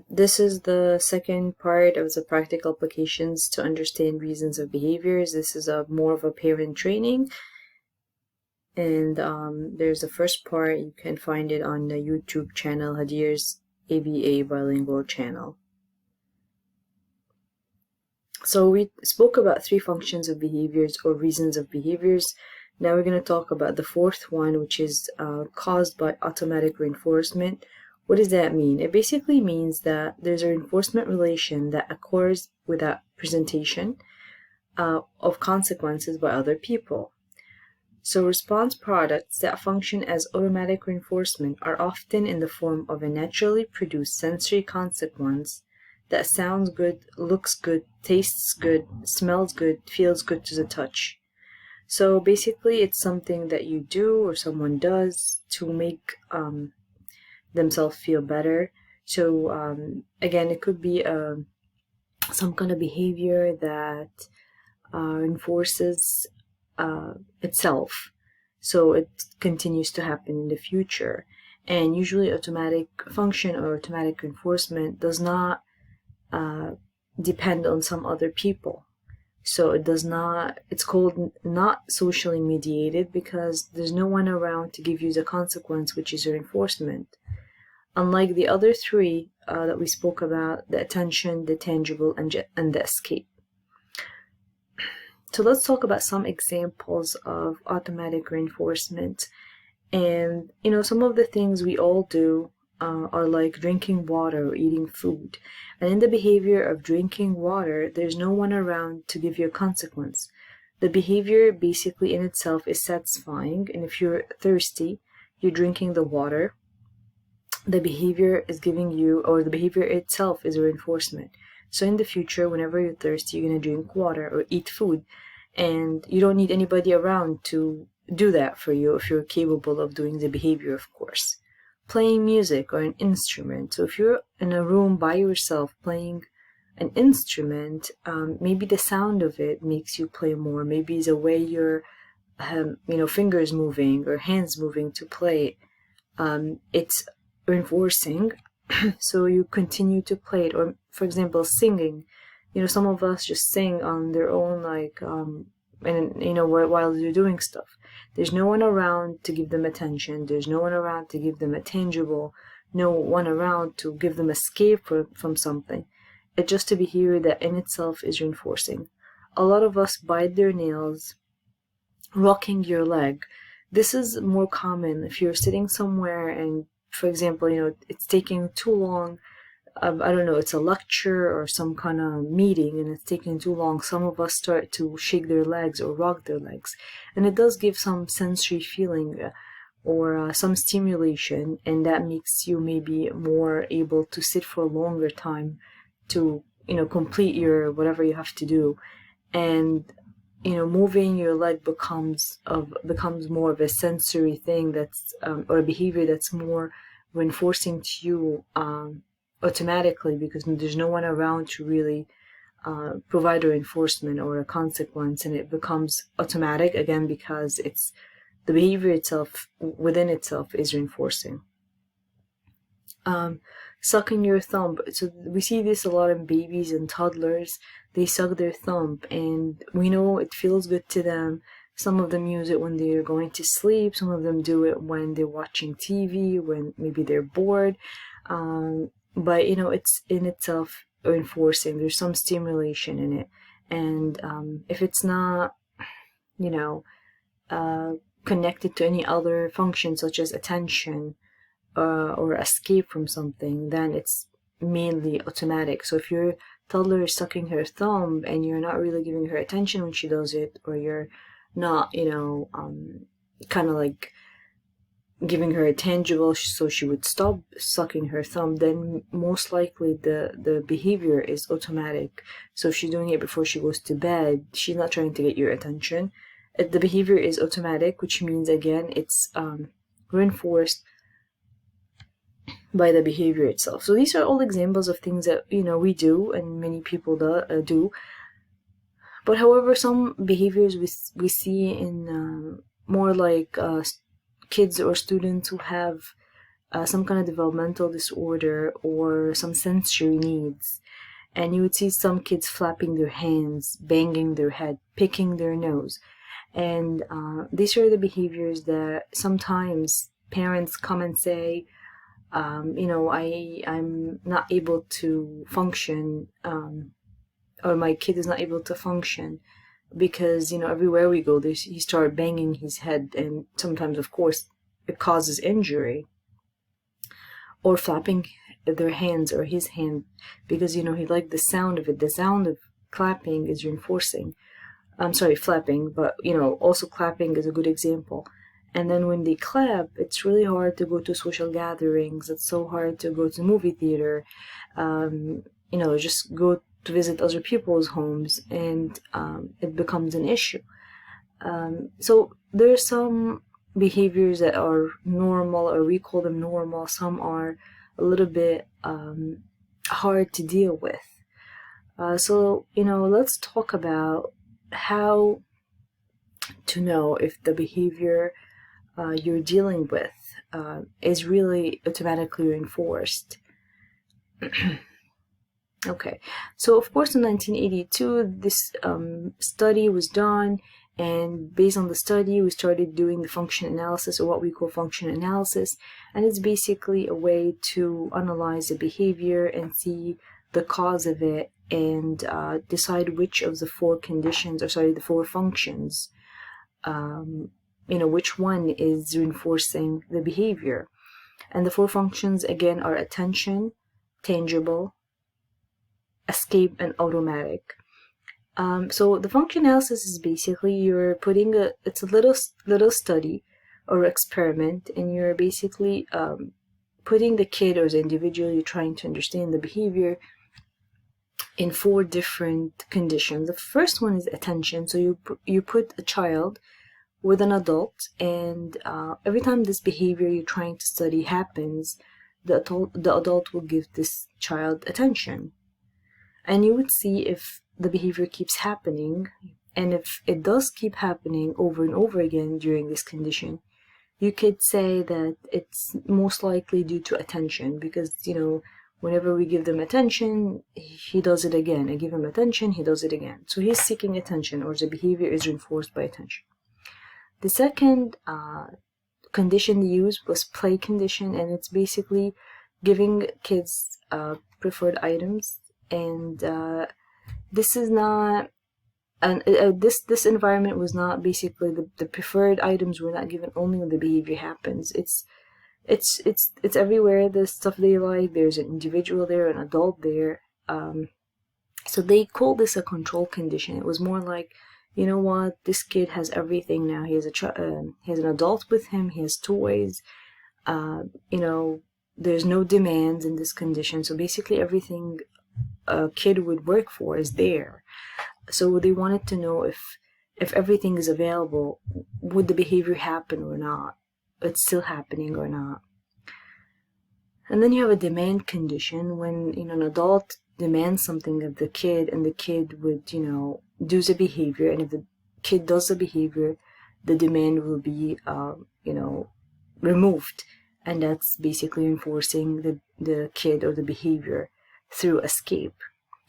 This is the second part of the practical applications to understand reasons of behaviors. This is more of a parent training. And there's the first part. You can find it on the YouTube channel, Hadir's ABA Bilingual channel. So we spoke about 3 functions of behaviors or reasons of behaviors. Now we're going to talk about the fourth one, which is caused by automatic reinforcement. What does that mean? It basically means that there's a reinforcement relation that occurs without presentation of consequences by other people. So response products that function as automatic reinforcement are often in the form of a naturally produced sensory consequence that sounds good, looks good, tastes good, smells good, feels good to the touch. So basically it's something that you do or someone does to make themselves feel better. So again, it could be some kind of behavior that reinforces itself, so it continues to happen in the future. And usually automatic function or automatic reinforcement does not depend on some other people. So it's called not socially mediated because there's no one around to give you the consequence, which is reinforcement. Unlike the other 3 that we spoke about, the attention, the tangible, and the escape. So let's talk about some examples of automatic reinforcement. And, some of the things we all do are like drinking water or eating food. And in the behavior of drinking water, there's no one around to give you a consequence. The behavior basically in itself is satisfying. And if you're thirsty, you're drinking the water. The behavior is giving you, or the behavior itself is a reinforcement. So in the future, whenever you're thirsty, you're going to drink water or eat food. And you don't need anybody around to do that for you if you're capable of doing the behavior, of course. Playing music or an instrument. So if you're in a room by yourself playing an instrument, maybe the sound of it makes you play more. Maybe the way your fingers moving or hands moving to play, it's reinforcing. So you continue to play it. Or for example, singing. Some of us just sing on their own, while they're doing stuff. There's no one around to give them attention. There's no one around to give them a tangible, no one around to give them escape from something. It's just a behavior that in itself is reinforcing. A lot of us bite their nails, rocking your leg. This is more common if you're sitting somewhere and, for example, it's taking too long. I don't know, it's a lecture or some kind of meeting and it's taking too long. Some of us start to shake their legs or rock their legs. And it does give some sensory feeling or some stimulation, and that makes you maybe more able to sit for a longer time to, complete your whatever you have to do. And, moving your leg becomes more of a sensory thing that's, or a behavior that's more reinforcing to you automatically, because there's no one around to really provide a reinforcement or a consequence, and it becomes automatic again because it's the behavior itself within itself is reinforcing. Sucking your thumb. So we see this a lot in babies and toddlers. They suck their thumb and we know it feels good to them. Some of them use it when they're going to sleep. Some of them do it when they're watching TV, when maybe they're bored. But it's in itself reinforcing. There's some stimulation in it. And if it's not, connected to any other function such as attention or escape from something, then it's mainly automatic. So if your toddler is sucking her thumb and you're not really giving her attention when she does it, or you're not, kind of like giving her a tangible so she would stop sucking her thumb, then most likely the behavior is automatic. So if she's doing it before she goes to bed, she's not trying to get your attention. The behavior is automatic, which means, again, it's reinforced by the behavior itself. So these are all examples of things that, we do and many people do. But however, some behaviors we see in more like kids or students who have some kind of developmental disorder or some sensory needs. And you would see some kids flapping their hands, banging their head, picking their nose. And these are the behaviors that sometimes parents come and say, I'm not able to function, or my kid is not able to function because, everywhere we go, he started banging his head, and sometimes, of course, it causes injury. Or flapping their hands or his hand because, he liked the sound of it. The sound of clapping is reinforcing. I'm sorry, flapping, but, also clapping is a good example. And then when they clap, it's really hard to go to social gatherings. It's so hard to go to the movie theater, just go to visit other people's homes, and it becomes an issue. So there are some behaviors that are normal, or we call them normal. Some are a little bit hard to deal with. So let's talk about how to know if the behavior you're dealing with is really automatically reinforced. Okay, so of course in 1982 this study was done, and based on the study we started doing the function analysis, or what we call function analysis, and it's basically a way to analyze the behavior and see the cause of it, and decide which of the four functions, which one is reinforcing the behavior. And the four functions again are attention, tangible, escape, and automatic. So the function analysis is basically you're putting it's a little study or experiment, and you're basically putting the kid or the individual you're trying to understand the behavior in four different conditions. The first one is attention. So you put a child with an adult, and every time this behavior you're trying to study happens, the adult will give this child attention. And you would see if the behavior keeps happening, and if it does keep happening over and over again during this condition, you could say that it's most likely due to attention, because, whenever we give them attention, he does it again. I give him attention, he does it again. So he's seeking attention, or the behavior is reinforced by attention. The second condition used was play condition, and it's basically giving kids preferred items. And this is not, and this environment was not basically the preferred items were not given only when the behavior happens. It's everywhere. The stuff they like. There's an individual there, an adult there. So they call this a control condition. It was more like, you know what, this kid has everything now. He has he has an adult with him. He has toys. There's no demands in this condition. So basically, everything a kid would work for is there. So they wanted to know if everything is available, would the behavior happen or not? It's still happening or not? And then you have a demand condition, when an adult demands something of the kid, and the kid would do the behavior, and if the kid does the behavior, the demand will be removed, and that's basically enforcing the kid or the behavior through escape.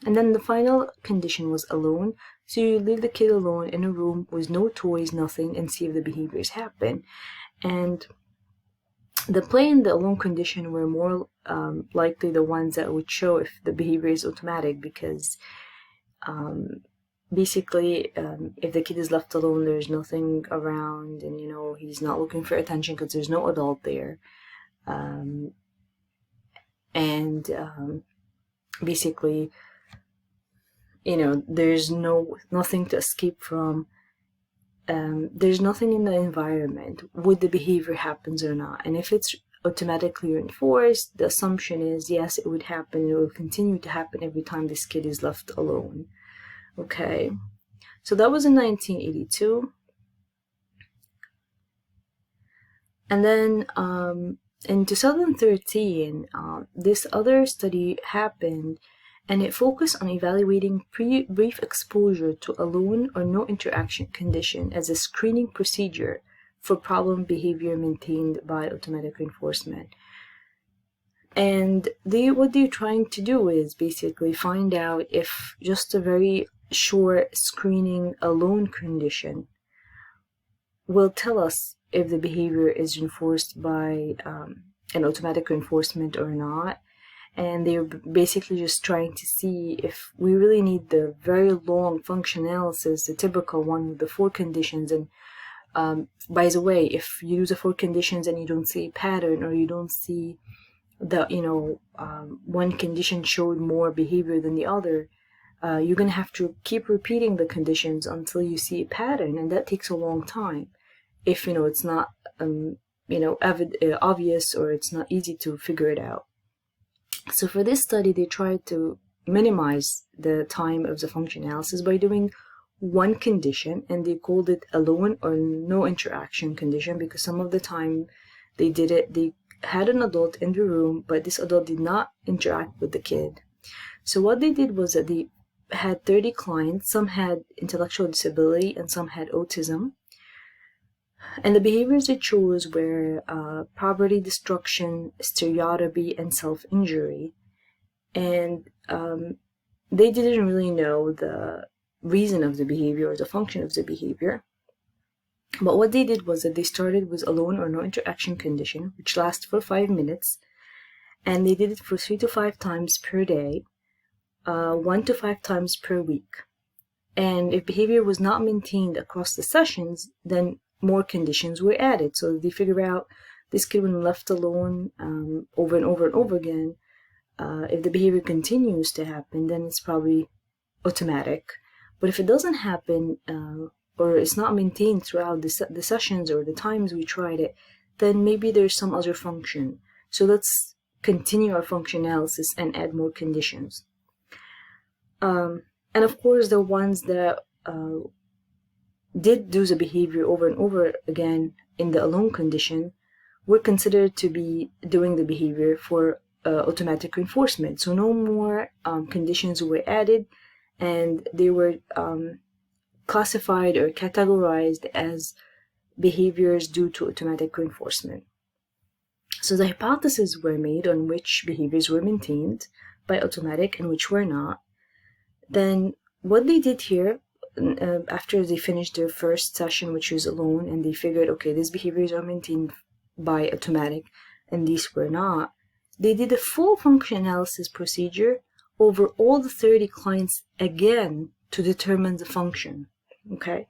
And then the final condition was alone. So you leave the kid alone in a room with no toys, nothing, and see if the behaviors happen. And the play and the alone condition were more likely the ones that would show if the behavior is automatic, because basically if the kid is left alone, there's nothing around, and he's not looking for attention because there's no adult there, basically, there's nothing to escape from. There's nothing in the environment. Would the behavior happens or not? And if it's automatically reinforced, the assumption is yes, it would happen. It will continue to happen every time this kid is left alone. Okay, so that was in 1982, and then in 2013, this other study happened, and it focused on evaluating brief exposure to alone or no interaction condition as a screening procedure for problem behavior maintained by automatic reinforcement. And what they're trying to do is basically find out if just a very short screening alone condition will tell us if the behavior is enforced by an automatic reinforcement or not. And they're basically just trying to see if we really need the very long function analysis, the typical one with the 4 conditions. And by the way, if you use the 4 conditions and you don't see a pattern, or you don't see that, one condition showed more behavior than the other, you're going to have to keep repeating the conditions until you see a pattern, and that takes a long time if, it's not, obvious, or it's not easy to figure it out. So for this study, they tried to minimize the time of the function analysis by doing one condition, and they called it alone or no interaction condition, because some of the time they had an adult in the room, but this adult did not interact with the kid. So what they did was that they had 30 clients. Some had intellectual disability and some had autism. And the behaviors they chose were property destruction, stereotypy, and self-injury. And they didn't really know the reason of the behavior or the function of the behavior. But what they did was that they started with alone or no interaction condition, which lasts for 5 minutes. And they did it for 3 to 5 times per day, 1 to 5 times per week. And if behavior was not maintained across the sessions, then more conditions were added. So they figure out this kid, when left alone over and over and over again, if the behavior continues to happen, then it's probably automatic. But if it doesn't happen, or it's not maintained throughout the sessions or the times we tried it, then maybe there's some other function. So let's continue our function analysis and add more conditions. And of course, the ones that did do the behavior over and over again in the alone condition were considered to be doing the behavior for automatic reinforcement. So no more conditions were added, and they were classified or categorized as behaviors due to automatic reinforcement. So the hypotheses were made on which behaviors were maintained by automatic and which were not. Then what they did here, after they finished their first session, which was alone, and they figured, okay, these behaviors are maintained by automatic and these were not, they did a full function analysis procedure over all the 30 clients again to determine the function. Okay,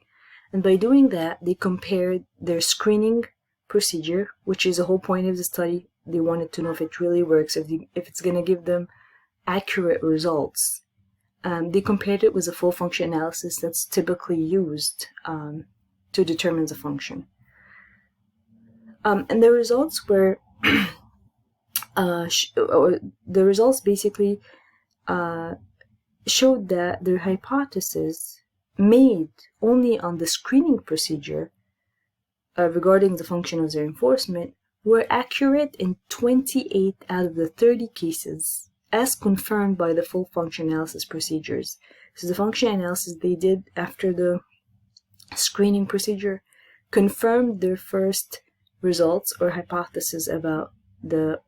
and by doing that, they compared their screening procedure, which is the whole point of the study. They wanted to know if it really works, if it's going to give them accurate results. They compared it with a full function analysis that's typically used to determine the function. And the results were, the results basically showed that their hypothesis made only on the screening procedure regarding the function of their enforcement were accurate in 28 out of the 30 cases, as confirmed by the full function analysis procedures. So the function analysis they did after the screening procedure confirmed their first results or hypothesis about the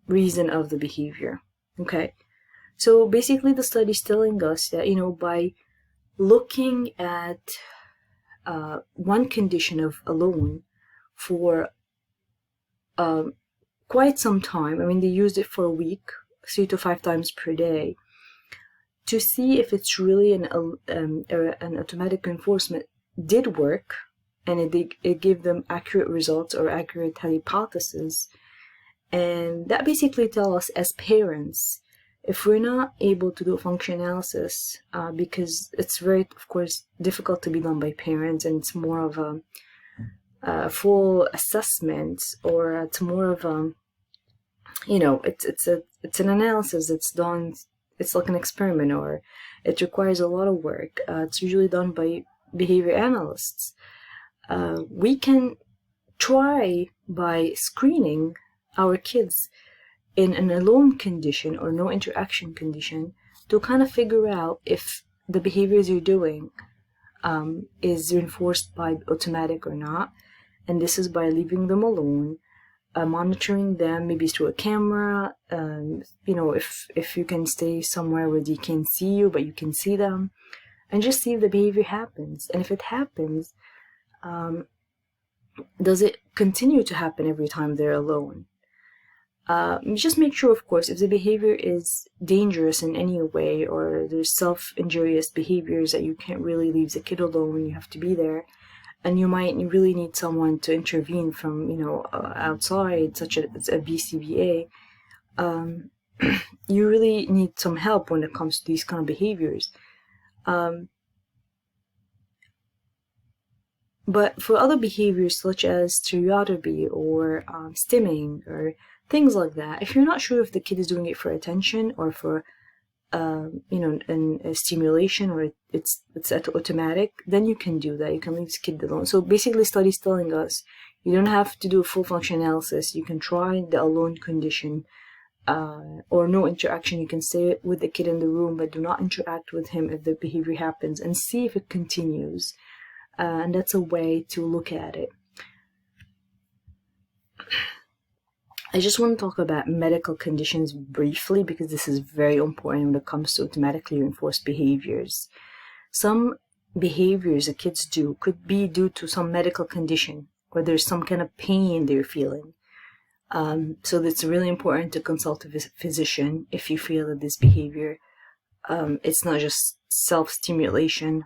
reason of the behavior. Okay, so basically the study is telling us that, by looking at one condition of alone for quite some time, I mean, they used it for a week, 3 to 5 times per day, to see if it's really an automatic reinforcement did work, and it gave them accurate results or accurate hypothesis. And that basically tells us as parents, if we're not able to do a function analysis, because it's very, of course, difficult to be done by parents, and it's more of a full assessment, or it's more of a, it's an analysis that's done. It's like an experiment, or it requires a lot of work. It's usually done by behavior analysts. We can try by screening our kids in an alone condition or no interaction condition to kind of figure out if the behaviors you're doing is reinforced by automatic or not. And this is by leaving them alone, monitoring them, maybe through a camera. If you can stay somewhere where they can't see you, but you can see them, and just see if the behavior happens. And if it happens, does it continue to happen every time they're alone? Just make sure, of course, if the behavior is dangerous in any way, or there's self-injurious behaviors that you can't really leave the kid alone, you have to be there, and you might really need someone to intervene from, outside, such as a BCBA. You really need some help when it comes to these kind of behaviors. But for other behaviors such as stereotypy or stimming or things like that, if you're not sure if the kid is doing it for attention or for a stimulation, or it's automatic, then you can do that. You can leave the kid alone. So basically, studies telling us you don't have to do a full function analysis. You can try the alone condition, or no interaction. You can stay with the kid in the room, but do not interact with him if the behavior happens, and see if it continues. And that's a way to look at it. I just want to talk about medical conditions briefly, because this is very important when it comes to automatically reinforced behaviors. Some behaviors that kids do could be due to some medical condition, or there's some kind of pain they're feeling. So it's really important to consult a physician if you feel that this behavior, it's not just self-stimulation.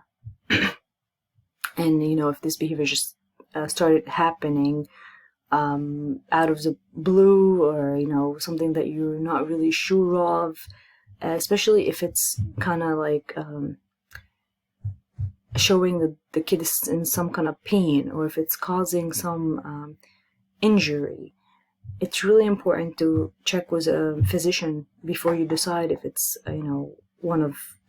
And, if this behavior just started happening out of the blue, or, something that you're not really sure of, especially if it's kind of like showing that the kid is in some kind of pain, or if it's causing some injury, it's really important to check with a physician before you decide if it's,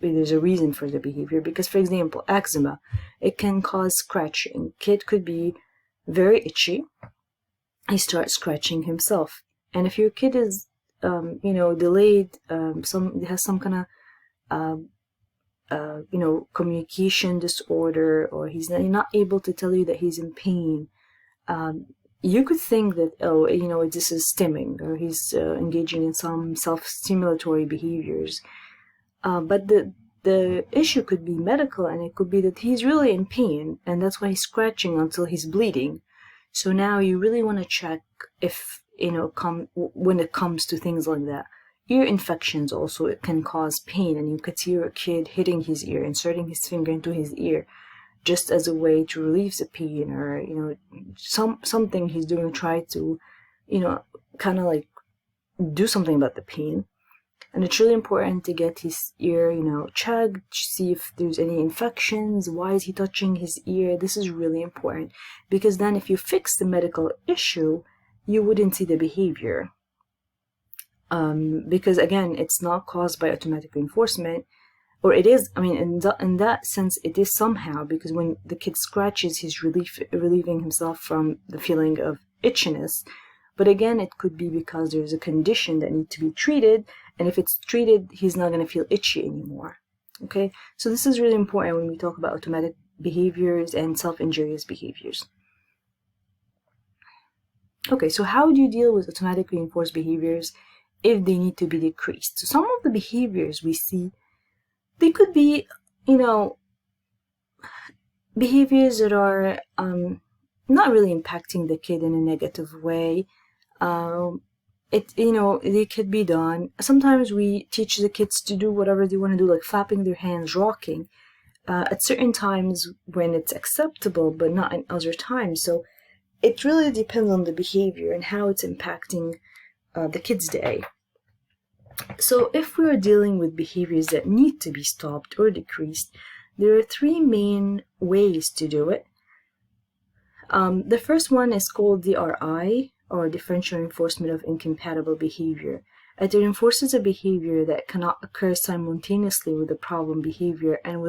there's a reason for the behavior. Because, for example, eczema, it can cause scratching. Kid could be very itchy. He starts scratching himself. And if your kid is, delayed, has some kind of, communication disorder, or he's not able to tell you that he's in pain, you could think that, this is stimming, or he's engaging in some self-stimulatory behaviors. But the issue could be medical, and it could be that he's really in pain, and that's why he's scratching until he's bleeding. So now you really want to check if, when it comes to things like that. Ear infections also, it can cause pain, and you could see your kid hitting his ear, inserting his finger into his ear, just as a way to relieve the pain, or, something he's doing, try to, kind of like do something about the pain. And it's really important to get his ear, checked, see if there's any infections. Why is he touching his ear? This is really important, because then if you fix the medical issue, you wouldn't see the behavior. Because again, it's not caused by automatic reinforcement, or it is, in that sense, it is somehow, because when the kid scratches, he's relieving himself from the feeling of itchiness. But again, it could be because there's a condition that needs to be treated, and if it's treated, he's not going to feel itchy anymore. Okay, so this is really important when we talk about automatic behaviors and self-injurious behaviors. Okay, so how do you deal with automatic reinforced behaviors if they need to be decreased? So some of the behaviors we see, they could be, behaviors that are not really impacting the kid in a negative way. They could be done. Sometimes we teach the kids to do whatever they want to do, like flapping their hands, rocking, at certain times when it's acceptable, but not in other times. So it really depends on the behavior and how it's impacting the kid's day. So if we're dealing with behaviors that need to be stopped or decreased, there are three main ways to do it. The first one is called DRI, or differential reinforcement of incompatible behavior. It reinforces a behavior that cannot occur simultaneously with the problem behavior, and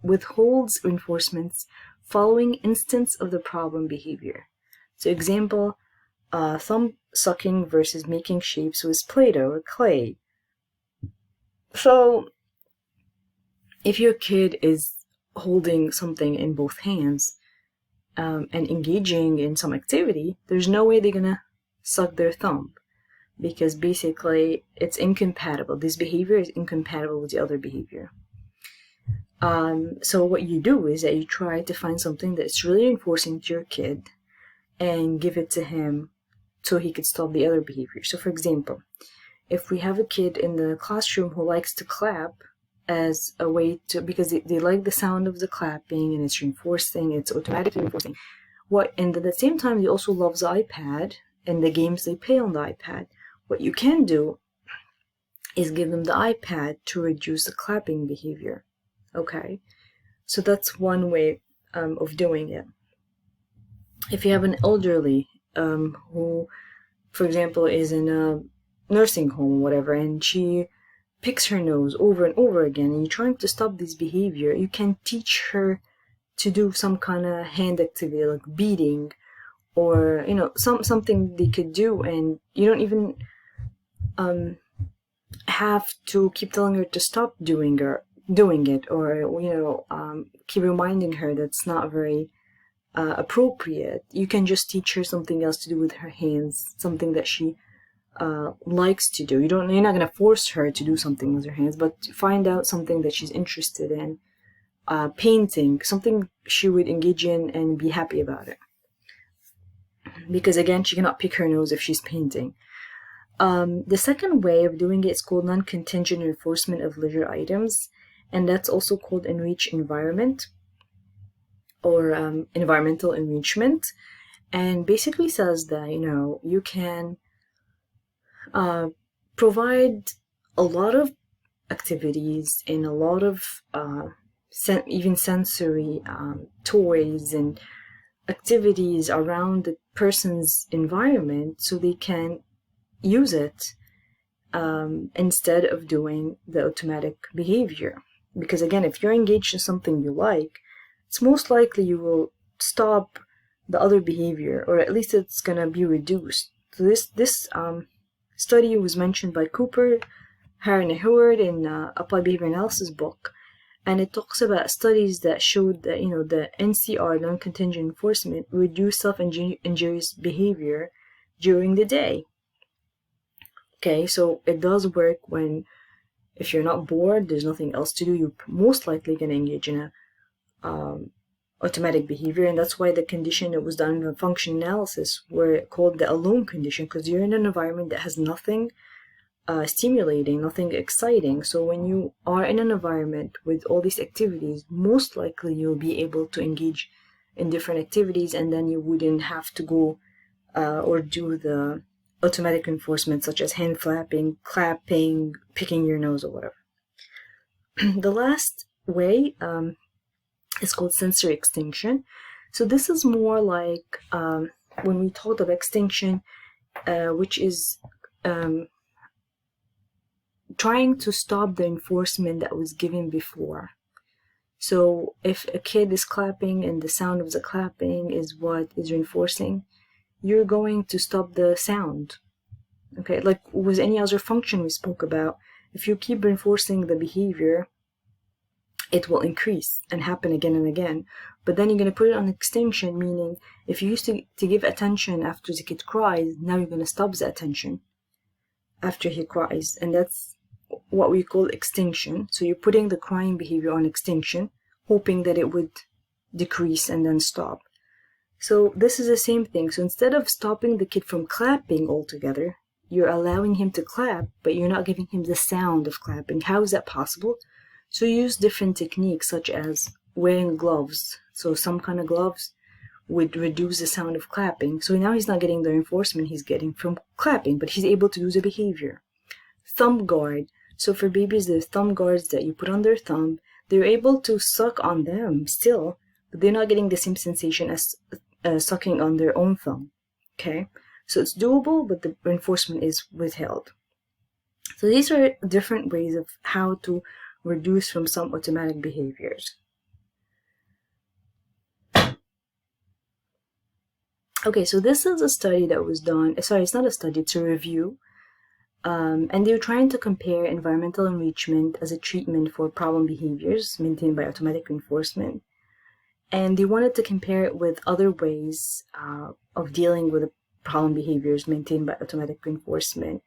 withholds reinforcements following instance of the problem behavior. So example, thumb sucking versus making shapes with Play-Doh or clay. So if your kid is holding something in both hands, and engaging in some activity, there's no way they're gonna suck their thumb, because basically it's incompatible. This behavior is incompatible with the other behavior. So what you do is that you try to find something that's really reinforcing to your kid and give it to him so he could stop the other behavior. So for example, if we have a kid in the classroom who likes to clap as a way to, because they like the sound of the clapping and it's reinforcing, it's automatically reinforcing. And at the same time, they also love the iPad and the games they play on the iPad. What you can do is give them the iPad to reduce the clapping behavior. Okay, so that's one way of doing it. If you have an elderly who, for example, is in a nursing home or whatever, and she picks her nose over and over again, and you're trying to stop this behavior, you can teach her to do some kind of hand activity like beating, or something they could do, and you don't even have to keep telling her to stop doing it, or keep reminding her that's not very appropriate. You can just teach her something else to do with her hands, something that she likes to do. You're not going to force her to do something with her hands, but find out something that she's interested in. Painting, something she would engage in and be happy about it. Because again, she cannot pick her nose if she's painting. The second way of doing it is called non-contingent reinforcement of leisure items, and that's also called enrich environment, or environmental enrichment, and basically says that you can provide a lot of activities and a lot of even sensory toys and activities around the person's environment so they can use it instead of doing the automatic behavior. Because again, if you're engaged in something you like, it's most likely you will stop the other behavior, or at least it's going to be reduced. So this study was mentioned by Cooper, Harron and Howard in Applied Behavior Analysis book, and it talks about studies that showed that the NCR, non-contingent enforcement, reduced self-injurious behavior during the day. Okay, so it does work when, if you're not bored, there's nothing else to do, you're most likely going to engage in a automatic behavior, and that's why the condition that was done in the function analysis were called the alone condition, because you're in an environment that has nothing stimulating, nothing exciting. So when you are in an environment with all these activities, most likely you'll be able to engage in different activities, and then you wouldn't have to go or do the automatic reinforcement such as hand flapping, clapping, picking your nose, or whatever. The last way is called sensory extinction. So this is more like when we talked of extinction, which is trying to stop the enforcement that was given before. So if a kid is clapping and the sound of the clapping is what is reinforcing, you're going to stop the sound. Okay, like with any other function we spoke about, if you keep reinforcing the behavior, it will increase and happen again and again. But then you're going to put it on extinction, meaning if you used to give attention after the kid cries, now you're going to stop the attention after he cries. And that's what we call extinction. So you're putting the crying behavior on extinction, hoping that it would decrease and then stop. So this is the same thing. So instead of stopping the kid from clapping altogether, you're allowing him to clap, but you're not giving him the sound of clapping. How is that possible? So you use different techniques such as wearing gloves. So some kind of gloves would reduce the sound of clapping. So now he's not getting the reinforcement he's getting from clapping, but he's able to do the behavior. Thumb guard. So for babies, there's thumb guards that you put on their thumb. They're able to suck on them still, but they're not getting the same sensation as sucking on their own thumb. Okay? So it's doable, but the reinforcement is withheld. So these are different ways of how to reduce from some automatic behaviors. Okay, so this is a study that was done. Sorry, it's not a study, it's a review. And they were trying to compare environmental enrichment as a treatment for problem behaviors maintained by automatic reinforcement. And they wanted to compare it with other ways of dealing with problem behaviors maintained by automatic reinforcement.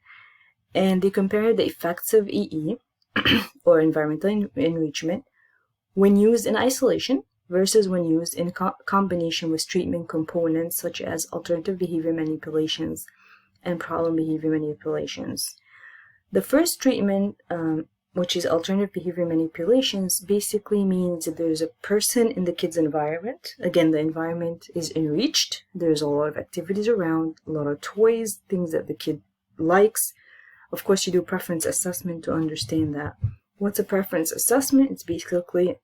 And they compared the effects of EE, or environmental enrichment, when used in isolation versus when used in combination with treatment components such as alternative behavior manipulations and problem behavior manipulations. The first treatment, which is alternative behavior manipulations, basically means that there's a person in the kid's environment. Again, the environment is enriched. There's a lot of activities around, a lot of toys, things that the kid likes. Of course, you do preference assessment to understand that. What's a preference assessment? It's basically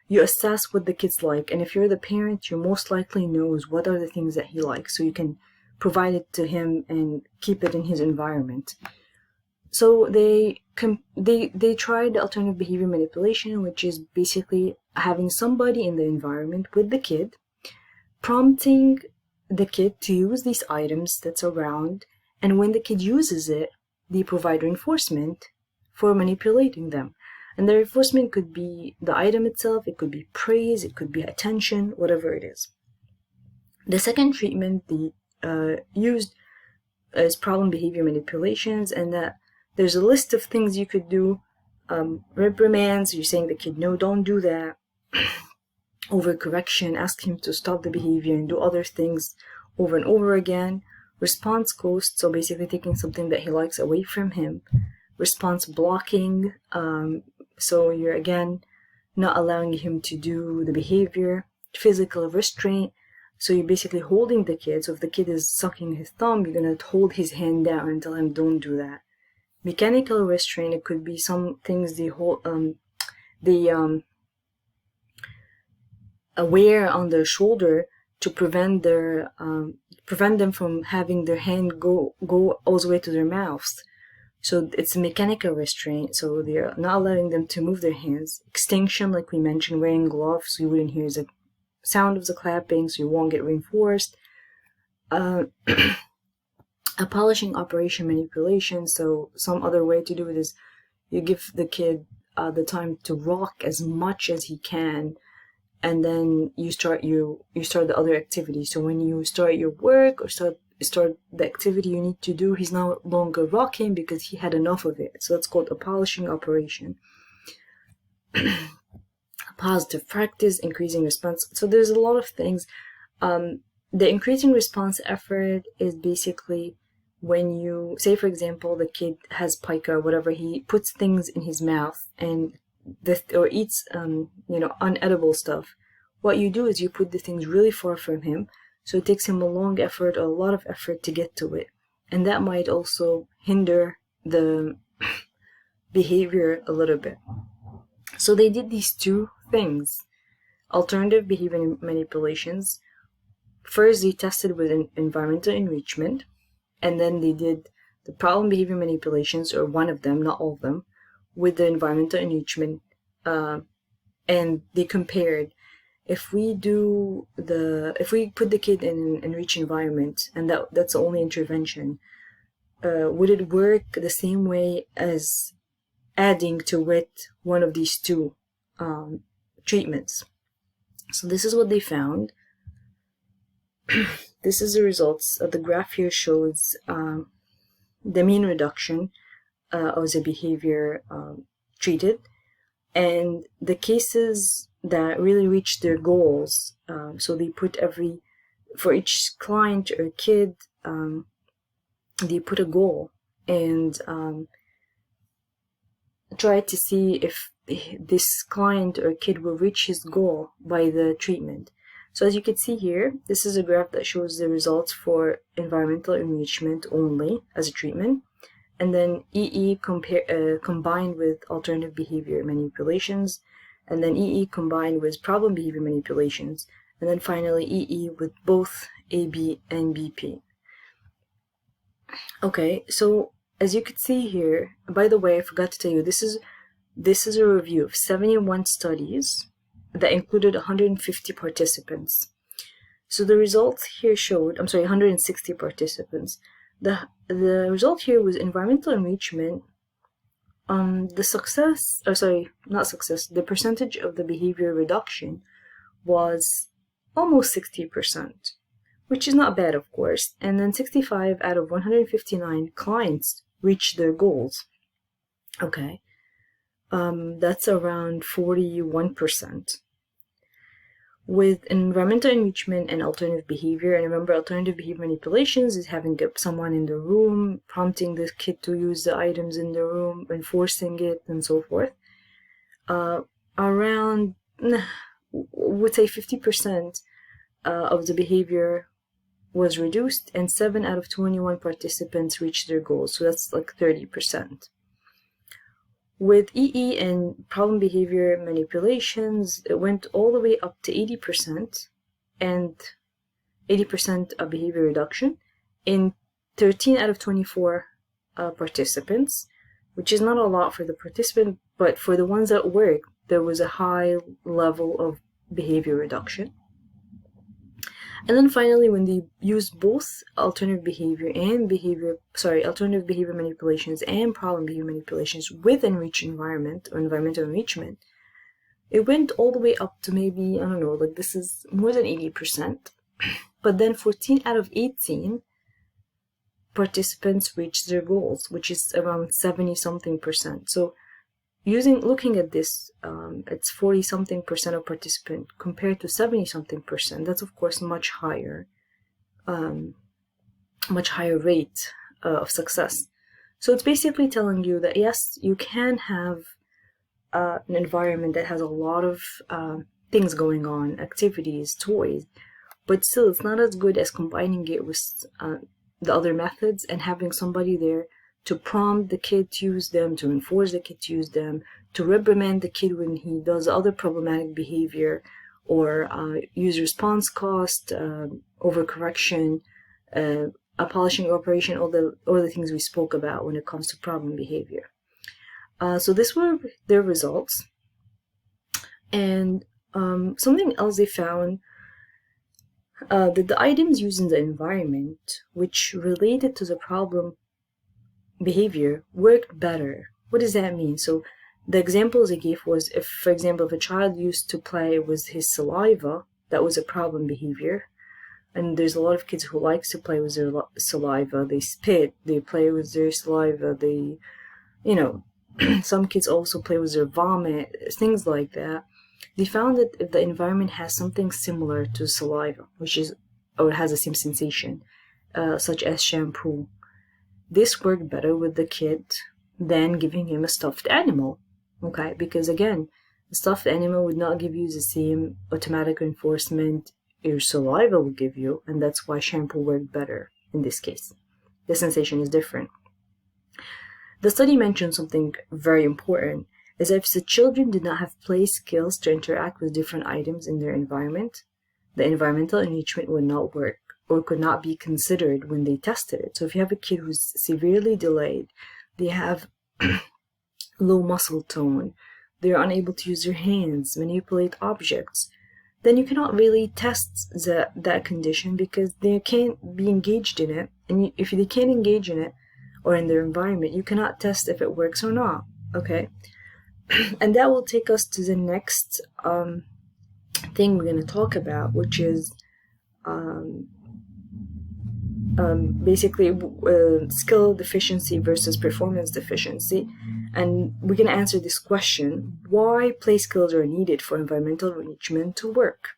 you assess what the kids like, and if you're the parent, you most likely knows what are the things that he likes, so you can provide it to him and keep it in his environment. So they tried alternative behavior manipulation, which is basically having somebody in the environment with the kid, prompting the kid to use these items that's around, and when the kid uses it, they provide reinforcement for manipulating them. And the reinforcement could be the item itself, it could be praise, it could be attention, whatever it is. The second treatment they used is problem behavior manipulations, and that there's a list of things you could do. Reprimands, you're saying the kid, no, don't do that. Overcorrection, ask him to stop the behavior and do other things over and over again. Response ghost, so basically taking something that he likes away from him. Response blocking, so you're again not allowing him to do the behavior. Physical restraint, so you're basically holding the kid. So if the kid is sucking his thumb, you're gonna hold his hand down and tell him don't do that. Mechanical restraint, it could be some things they hold, wear on their shoulder to prevent them from having their hand go all the way to their mouths. So it's a mechanical restraint, so they're not allowing them to move their hands. Extinction, like we mentioned, wearing gloves, so you wouldn't hear the sound of the clapping, so you won't get reinforced. A polishing operation manipulation, so some other way to do it is you give the kid the time to rock as much as he can, and then you start the other activity. So when you start your work or start the activity you need to do, he's no longer rocking because he had enough of it. So that's called a polishing operation. Positive practice, increasing response. So there's a lot of things. The increasing response effort is basically when you say, for example, the kid has pica or whatever, he puts things in his mouth and or eats unedible stuff. What you do is you put the things really far from him, so it takes him a lot of effort to get to it, and that might also hinder the behavior a little bit. So they did these two things, alternative behavior manipulations. First, they tested with environmental enrichment, and then they did the problem behavior manipulations, or one of them, not all of them, with the environmental enrichment, and they compared if we put the kid in an enriched environment, and that's the only intervention, would it work the same way as adding to it one of these two treatments? So this is what they found. This is the results. The graph here shows the mean reduction of the behavior treated, and the cases that really reached their goals. So they put for each client or kid, they put a goal and try to see if this client or kid will reach his goal by the treatment. So as you can see here, this is a graph that shows the results for environmental enrichment only as a treatment, and then EE combined with alternative behavior manipulations, and then EE combined with problem behavior manipulations, and then finally EE with both AB and BP. Okay, so as you can see here, by the way, I forgot to tell you, this is a review of 71 studies that included 150 participants. So the results here showed, 160 participants. The result here was environmental enrichment. The percentage of the behavior reduction was almost 60%, which is not bad, of course. And then 65 out of 159 clients reached their goals. Okay, that's around 41%. With environmental enrichment and alternative behavior, and remember, alternative behavior manipulations is having someone in the room, prompting the kid to use the items in the room, enforcing it, and so forth. Around, would say 50% of the behavior was reduced, and 7 out of 21 participants reached their goals. So that's like 30%. With EE and problem behavior manipulations, it went all the way up to 80%, and 80% of behavior reduction in 13 out of 24 participants, which is not a lot for the participant, but for the ones that worked, there was a high level of behavior reduction. And then finally, when they used both alternative behavior manipulations and problem behavior manipulations with enriched environment or environmental enrichment, it went all the way up to maybe, I don't know, like this is more than 80%. But then 14 out of 18 participants reached their goals, which is around 70-something%. So looking at this, it's 40-something% of participant compared to 70-something%. That's of course much higher rate of success. So it's basically telling you that yes, you can have an environment that has a lot of things going on, activities, toys, but still it's not as good as combining it with the other methods and having somebody there to prompt the kid to use them, to enforce the kid to use them, to reprimand the kid when he does other problematic behavior, or use response cost, overcorrection, a polishing operation, all the things we spoke about when it comes to problem behavior. So this were their results. And something else they found, that the items used in the environment which related to the problem behavior worked better. What does that mean? So the examples I gave was, if, for example, if a child used to play with his saliva, that was a problem behavior. And there's a lot of kids who likes to play with their saliva. They spit, they play with their saliva, they, some kids also play with their vomit, things like that. They found that if the environment has something similar to saliva, or has the same sensation, such as shampoo, this worked better with the kid than giving him a stuffed animal, okay? Because again, the stuffed animal would not give you the same automatic reinforcement your saliva will give you, and that's why shampoo worked better in this case. The sensation is different. The study mentioned something very important, is that if the children did not have play skills to interact with different items in their environment, the environmental enrichment would not work, or could not be considered when they tested it. So if you have a kid who's severely delayed, they have low muscle tone, they're unable to use their hands, manipulate objects, then you cannot really test that condition because they can't be engaged in it. And if they can't engage in it or in their environment, you cannot test if it works or not, okay? And that will take us to the next thing we're going to talk about, which is basically skill deficiency versus performance deficiency. And we're going to answer this question: why play skills are needed for environmental enrichment to work?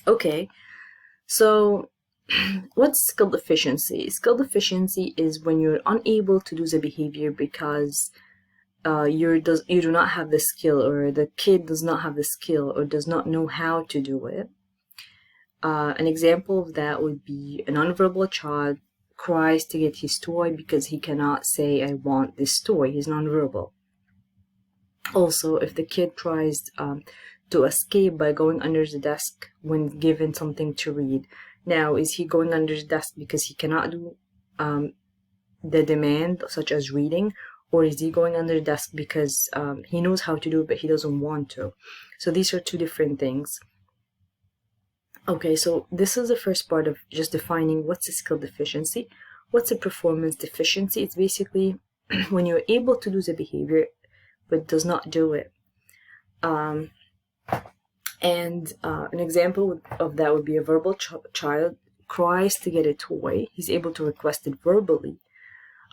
Okay, so what's skill deficiency? Skill deficiency is when you're unable to do the behavior because you do not have the skill, or the kid does not have the skill, or does not know how to do it. An example of that would be a nonverbal child cries to get his toy because he cannot say, I want this toy. He's nonverbal. Also, if the kid tries to escape by going under the desk when given something to read, now is he going under the desk because he cannot do the demand, such as reading, or is he going under the desk because he knows how to do it but he doesn't want to? So these are two different things. Okay, so this is the first part of just defining what's a skill deficiency. What's a performance deficiency? It's basically when you're able to do the behavior but does not do it. And an example of that would be a verbal child cries to get a toy. He's able to request it verbally.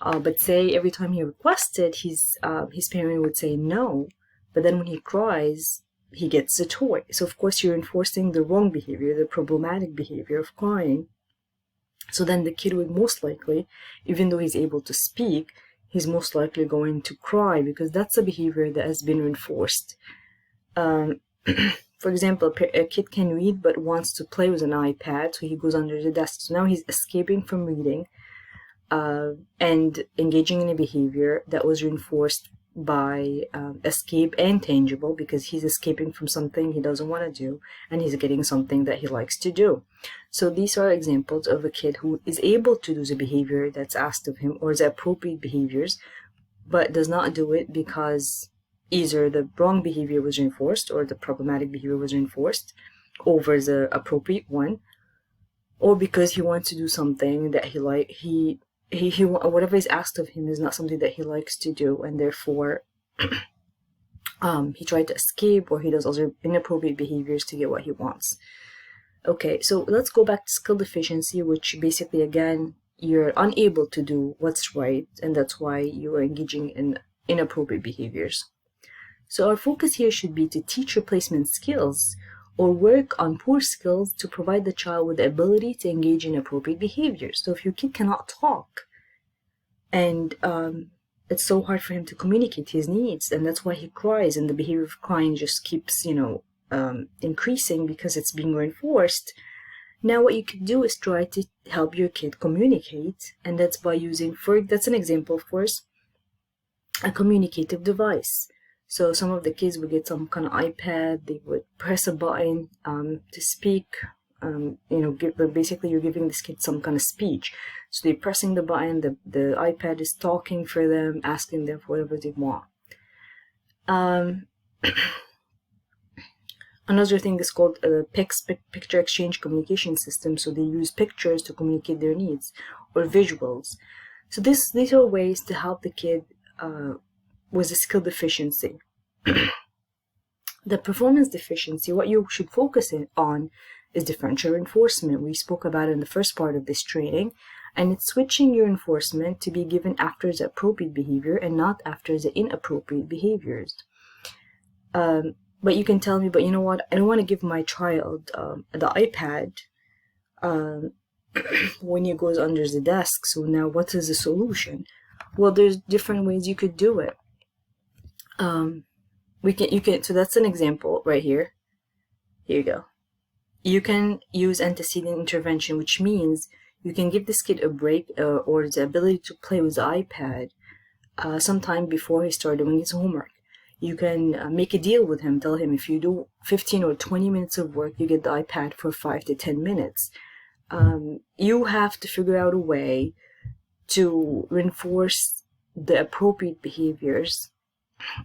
But say every time he requested, his parent would say no. But then when he cries, he gets a toy. So of course you're enforcing the wrong behavior, the problematic behavior of crying. So then the kid would most likely, even though he's able to speak, he's most likely going to cry because that's a behavior that has been reinforced. For example, a kid can read but wants to play with an iPad, so he goes under the desk. So now he's escaping from reading and engaging in a behavior that was reinforced by escape and tangible, because he's escaping from something he doesn't want to do and he's getting something that he likes to do. So these are examples of a kid who is able to do the behavior that's asked of him, or the appropriate behaviors, but does not do it because either the wrong behavior was reinforced or the problematic behavior was reinforced over the appropriate one, or because he wants to do something that he whatever is asked of him is not something that he likes to do, and therefore he tried to escape, or he does other inappropriate behaviors to get what he wants. Okay, so let's go back to skill deficiency, which basically, again, you're unable to do what's right, and that's why you are engaging in inappropriate behaviors. So our focus here should be to teach replacement skills or work on poor skills to provide the child with the ability to engage in appropriate behaviors. So if your kid cannot talk and it's so hard for him to communicate his needs, and that's why he cries, and the behavior of crying just keeps, increasing because it's being reinforced. Now what you could do is try to help your kid communicate, and that's by using, that's an example, of course, a communicative device. So some of the kids would get some kind of iPad, they would press a button to speak, basically you're giving this kid some kind of speech. So they're pressing the button, the iPad is talking for them, asking them for whatever they want. Another thing is called a picture exchange communication system. So they use pictures to communicate their needs, or visuals. So these are ways to help the kid with a skill deficiency. The performance deficiency, what you should focus on is differential reinforcement. We spoke about it in the first part of this training, and it's switching your reinforcement to be given after the appropriate behavior and not after the inappropriate behaviors. But you can tell me, but you know what, I don't want to give my child the iPad when he goes under the desk, so now what is the solution? Well, there's different ways you could do it. So that's an example right here. Here you go. You can use antecedent intervention, which means you can give this kid a break or the ability to play with the iPad sometime before he starts doing his homework. You can make a deal with him, tell him if you do 15 or 20 minutes of work, you get the iPad for 5 to 10 minutes. You have to figure out a way to reinforce the appropriate behaviors.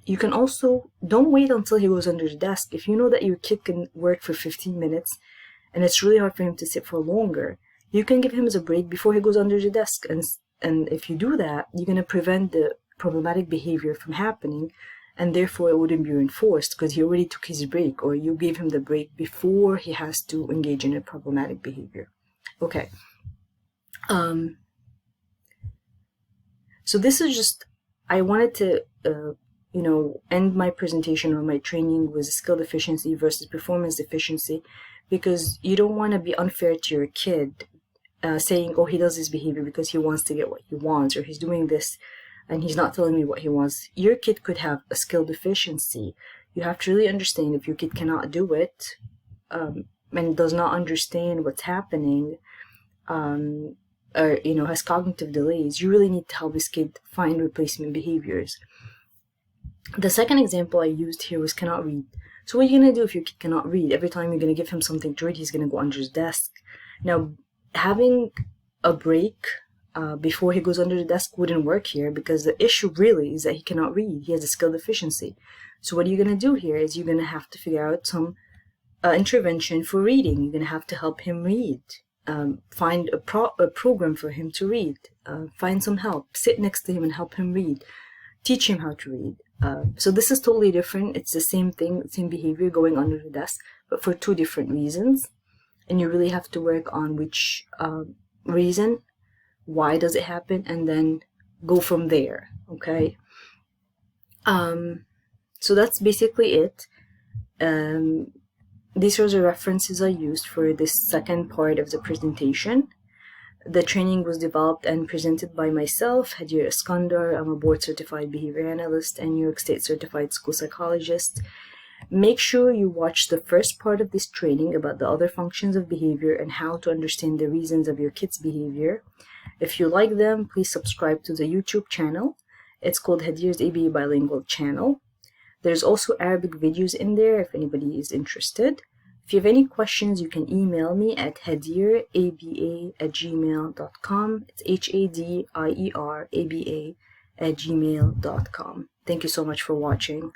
You can also, don't wait until he goes under the desk. If you know that your kid can work for 15 minutes and it's really hard for him to sit for longer, you can give him as a break before he goes under the desk. And if you do that, you're going to prevent the problematic behavior from happening, and therefore it wouldn't be reinforced because he already took his break, or you gave him the break before he has to engage in a problematic behavior. Okay. So this is just, I wanted to, end my presentation or my training with skill deficiency versus performance deficiency, because you don't want to be unfair to your kid, saying, oh, he does this behavior because he wants to get what he wants, or he's doing this and he's not telling me what he wants. Your kid could have a skill deficiency. You have to really understand if your kid cannot do it and does not understand what's happening, or has cognitive delays, you really need to help this kid find replacement behaviors. The second example I used here was cannot read. So what are you going to do if your kid cannot read? Every time you're going to give him something to read, he's going to go under his desk. Now, having a break before he goes under the desk wouldn't work here, because the issue really is that he cannot read. He has a skill deficiency. So what you're going to do here is you're going to have to figure out some intervention for reading. You're going to have to help him read. Find a program for him to read. Find some help. Sit next to him and help him read. teach him how to read. So this is totally different. It's the same thing, same behavior going under the desk, but for two different reasons. And you really have to work on which reason, why does it happen, and then go from there, okay? So that's basically it. These are the references I used for this second part of the presentation. The training was developed and presented by myself, Hadir Iskandar. I'm a board-certified behavior analyst and New York State certified school psychologist. Make sure you watch the first part of this training about the other functions of behavior and how to understand the reasons of your kids' behavior. If you like them, please subscribe to the YouTube channel. It's called Hadir's ABA Bilingual Channel. There's also Arabic videos in there if anybody is interested. If you have any questions, you can email me at hadiraba@gmail.com. It's HADIERABA@gmail.com. Thank you so much for watching.